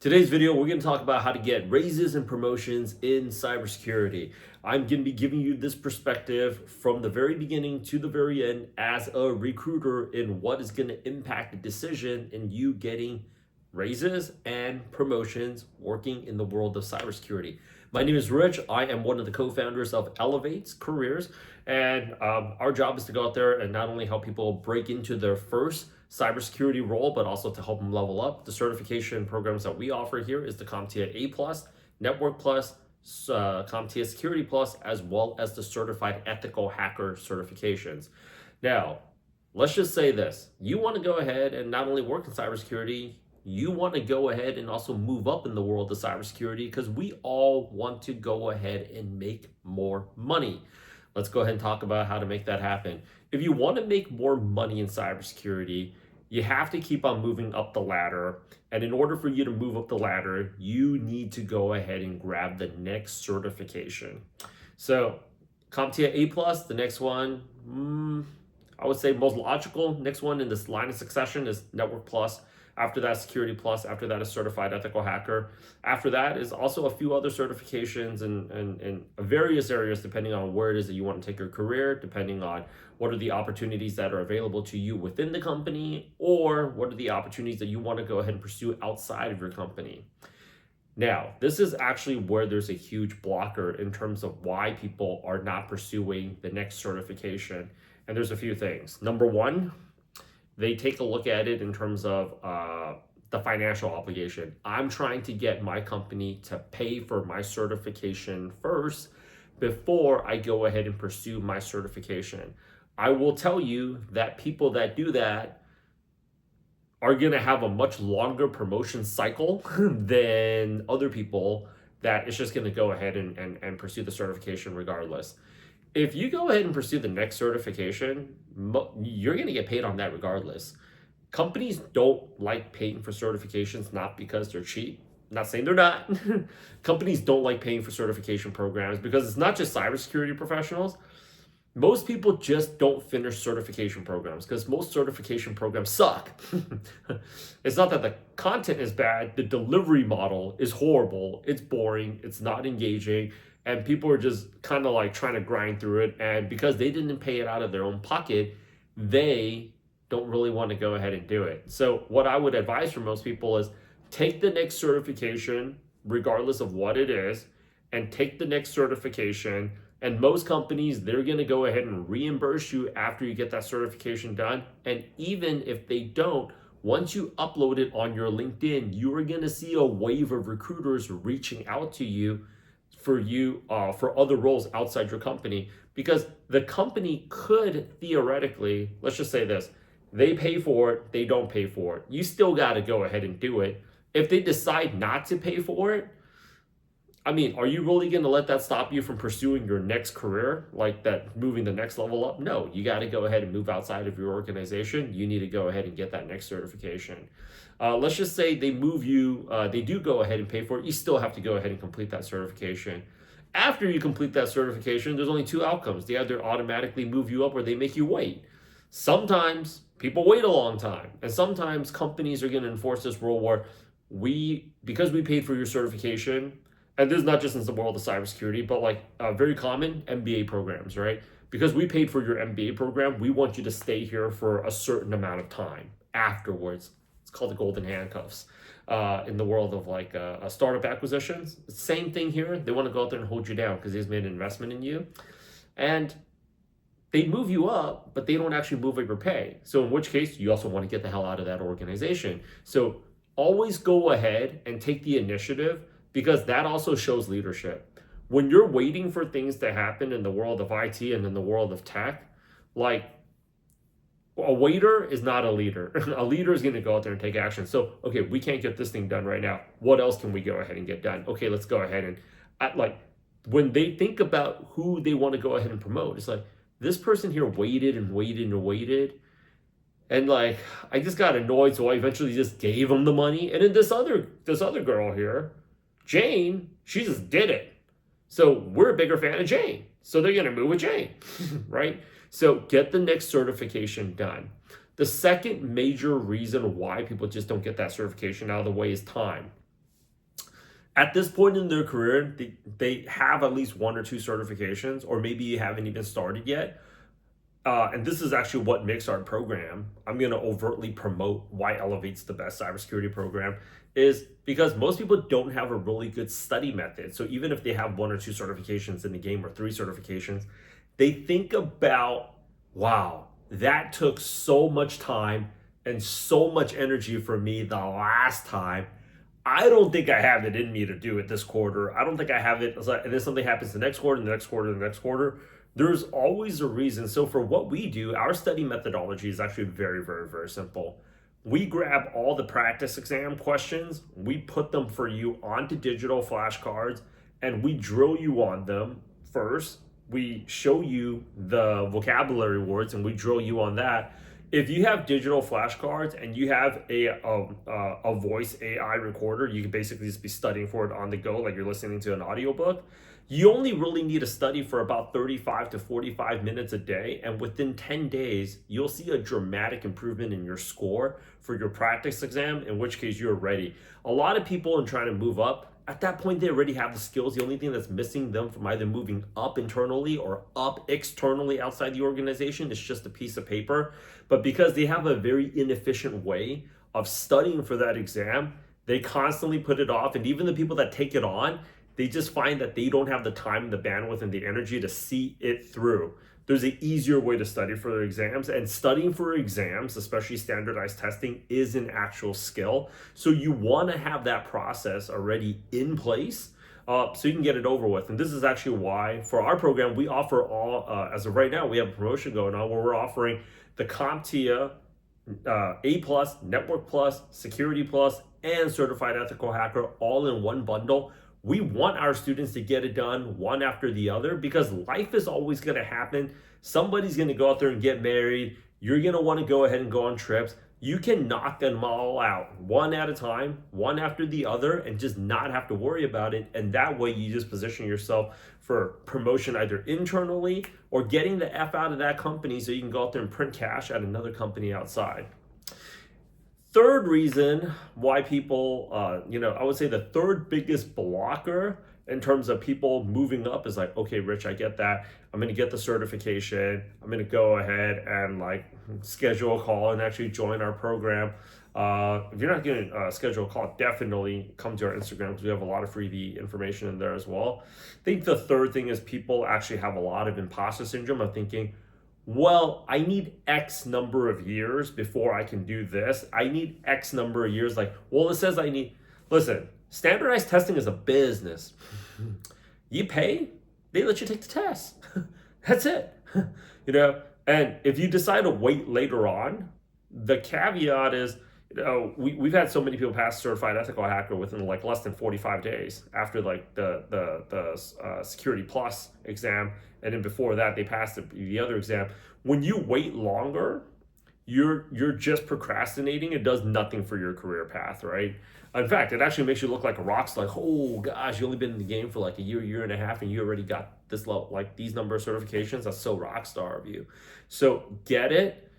Today's video, we're going to talk about how to get raises and promotions in cybersecurity. I'm going to be giving you this perspective from the very beginning to the very end as a recruiter in what is going to impact the decision in you getting raises and promotions working in the world of cybersecurity. My name is Rich. I am one of the co-founders of Elevates Careers, and our job is to go out there and not only help people break into their first cybersecurity role, but also to help them level up. The certification programs that we offer here is the CompTIA A+, Network Plus, CompTIA Security Plus, as well as the Certified Ethical Hacker certifications. Now, let's just say this. You want to go ahead and not only work in cybersecurity, you want to go ahead and also move up in the world of cybersecurity because we all want to go ahead and make more money. Let's go ahead and talk about how to make that happen. If you want to make more money in cybersecurity, you have to keep on moving up the ladder. And in order for you to move up the ladder, you need to go ahead and grab the next certification. So CompTIA A+, the next one, I would say most logical. Next one in this line of succession is Network Plus. After that, Security Plus. After that is Certified Ethical Hacker. After that is also a few other certifications in various areas, depending on where it is that you want to take your career, depending on what are the opportunities that are available to you within the company, or what are the opportunities that you want to go ahead and pursue outside of your company. Now, this is actually where there's a huge blocker in terms of why people are not pursuing the next certification. And there's a few things. Number one, they take a look at it in terms of the financial obligation. I'm trying to get my company to pay for my certification first before I go ahead and pursue my certification. I will tell you that people that do that are going to have a much longer promotion cycle than other people that is just going to go ahead and pursue the certification regardless. If you go ahead and pursue the next certification, you're going to get paid on that regardless. Companies don't like paying for certifications, not because they're cheap. I'm not saying they're not. Companies don't like paying for certification programs because it's not just cybersecurity professionals. Most people just don't finish certification programs because most certification programs suck. It's not that the content is bad. The delivery model is horrible. It's boring. It's not engaging. And people are just kind of like trying to grind through it. And because they didn't pay it out of their own pocket, they don't really want to go ahead and do it. So what I would advise for most people is take the next certification, regardless of what it is, and take the next certification. And most companies, they're going to go ahead and reimburse you after you get that certification done. And even if they don't, once you upload it on your LinkedIn, you are going to see a wave of recruiters reaching out to you for other roles outside your company, because the company could theoretically, let's just say this, they pay for it, they don't pay for it. You still got to go ahead and do it. If they decide not to pay for it, I mean, are you really going to let that stop you from pursuing your next career, like that, moving the next level up? No, you got to go ahead and move outside of your organization. You need to go ahead and get that next certification. Let's just say they move you, they do go ahead and pay for it. You still have to go ahead and complete that certification. After you complete that certification, there's only two outcomes. They either automatically move you up or they make you wait. Sometimes people wait a long time, and sometimes companies are going to enforce this rule where because we paid for your certification, and this is not just in the world of cybersecurity, but like very common MBA programs, right? Because we paid for your MBA program, we want you to stay here for a certain amount of time afterwards. It's called the golden handcuffs in the world of like a startup acquisitions. Same thing here. They want to go out there and hold you down because they've made an investment in you. And they move you up, but they don't actually move up your pay. So in which case, you also want to get the hell out of that organization. So always go ahead and take the initiative, because that also shows leadership. When you're waiting for things to happen in the world of IT and in the world of tech, like a waiter is not a leader. A leader is going to go out there and take action. So, okay, we can't get this thing done right now. What else can we go ahead and get done? Okay, let's go ahead and when they think about who they want to go ahead and promote, it's like, this person here waited and waited and waited. And like, I just got annoyed, so I eventually just gave them the money. And then this other girl here, Jane, she just did it. So we're a bigger fan of Jane. So they're going to move with Jane, right? So get the next certification done. The second major reason why people just don't get that certification out of the way is time. At this point in their career, they have at least one or two certifications, or maybe you haven't even started yet. And this is actually what makes our program. I'm going to overtly promote why Elevate's the best cybersecurity program, is because most people don't have a really good study method. So even if they have one or two certifications in the game or three certifications, they think about, wow, that took so much time and so much energy for me the last time. I don't think I have it in me to do it this quarter. I don't think I have it. And then something happens the next quarter, the next quarter, the next quarter. There's always a reason. So for what we do, our study methodology is actually very, very, very simple. We grab all the practice exam questions, we put them for you onto digital flashcards, and we drill you on them first. We show you the vocabulary words and we drill you on that. If you have digital flashcards and you have a voice AI recorder, you can basically just be studying for it on the go, like you're listening to an audiobook. You only really need to study for about 35 to 45 minutes a day, and within 10 days, you'll see a dramatic improvement in your score for your practice exam, in which case you're ready. A lot of people in trying to move up, at that point, they already have the skills. The only thing that's missing them from either moving up internally or up externally outside the organization is just a piece of paper. But because they have a very inefficient way of studying for that exam, they constantly put it off. And even the people that take it on, they just find that they don't have the time, the bandwidth, and the energy to see it through. There's an easier way to study for their exams, and studying for exams, especially standardized testing, is an actual skill. So you want to have that process already in place, so you can get it over with. And this is actually why for our program we offer all, as of right now, we have a promotion going on where we're offering the CompTIA A plus, Network plus, Security plus, and Certified Ethical Hacker all in one bundle. We want our students to get it done one after the other because life is always going to happen. Somebody's going to go out there and get married. You're going to want to go ahead and go on trips. You can knock them all out one at a time, one after the other, and just not have to worry about it. And that way you just position yourself for promotion either internally or getting the F out of that company so you can go out there and print cash at another company outside. Third reason why people, I would say the third biggest blocker in terms of people moving up is like, okay, Rich, I get that. I'm going to get the certification. I'm going to go ahead and like schedule a call and actually join our program. If you're not going to schedule a call, definitely come to our Instagram because we have a lot of freebie information in there as well. I think the third thing is people actually have a lot of imposter syndrome of thinking, well, I need X number of years before I can do this. I need X number of years. Like, well, it says listen, standardized testing is a business. You pay, they let you take the test. That's it. And if you decide to wait later on, the caveat is, we've had so many people pass certified ethical hacker within like less than 45 days after like the security plus exam, and then before that they passed the other exam. When you wait longer, you're just procrastinating. It does nothing for your career path, right? In fact, it actually makes you look like a rock star. Like, oh gosh, you only been in the game for like a year and a half, and you already got this level, like these number of certifications. That's so rock star of you. So get it,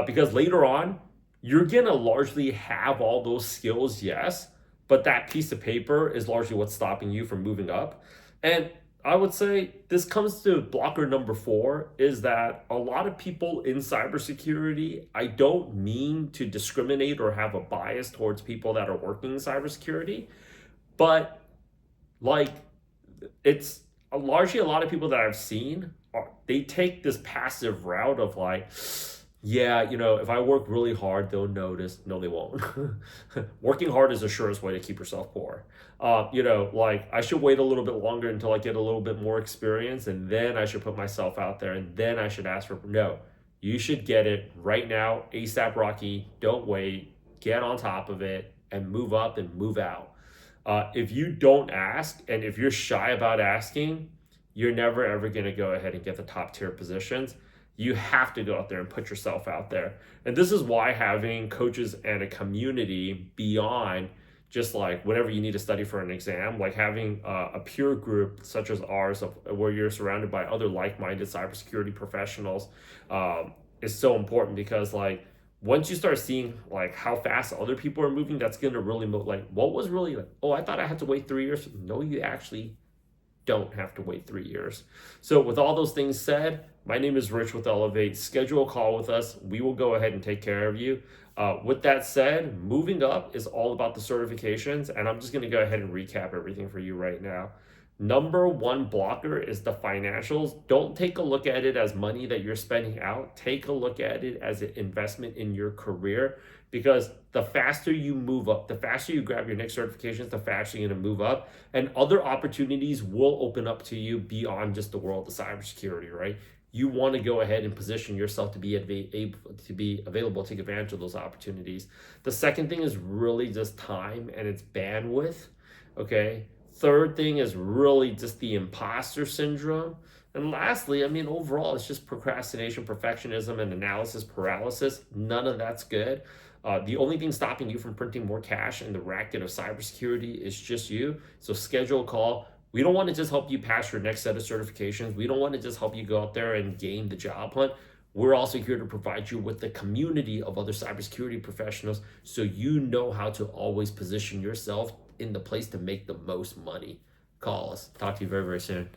because later on you're gonna largely have all those skills, yes, but that piece of paper is largely what's stopping you from moving up. And I would say this comes to blocker number 4 is that a lot of people in cybersecurity, I don't mean to discriminate or have a bias towards people that are working in cybersecurity, but like it's largely a lot of people that I've seen, they take this passive route of like, yeah, if I work really hard, they'll notice. No, they won't. Working hard is the surest way to keep yourself poor. Like I should wait a little bit longer until I get a little bit more experience, and then I should put myself out there, and then I should ask for, no, you should get it right now, ASAP Rocky. Don't wait. Get on top of it and move up and move out. If you don't ask, and if you're shy about asking, you're never ever going to go ahead and get the top tier positions. You have to go out there and put yourself out there. And this is why having coaches and a community beyond just like whenever you need to study for an exam, like having a peer group such as ours where you're surrounded by other like-minded cybersecurity professionals is so important, because like Once you start seeing like how fast other people are moving, that's gonna really like what was really like, oh, I thought I had to wait 3 years. No, you actually don't have to wait 3 years. So, with all those things said, my name is Rich with Elevate. Schedule a call with us. We will go ahead and take care of you. With that said, moving up is all about the certifications, and I'm just going to go ahead and recap everything for you right now. Number one blocker is the financials. Don't take a look at it as money that you're spending out. Take a look at it as an investment in your career, because the faster you move up, the faster you grab your next certifications, the faster you're going to move up, and other opportunities will open up to you beyond just the world of cybersecurity, right? You want to go ahead and position yourself to be able to be available, take advantage of those opportunities. The second thing is really just time and its bandwidth. Okay. Third thing is really just the imposter syndrome. And lastly, I mean, overall, it's just procrastination, perfectionism, and analysis paralysis. None of that's good. The only thing stopping you from printing more cash in the racket of cybersecurity is just you. So schedule a call. We don't want to just help you pass your next set of certifications. We don't want to just help you go out there and gain the job hunt. We're also here to provide you with the community of other cybersecurity professionals so you know how to always position yourself in the place to make the most money. Call us. Talk to you very, very soon.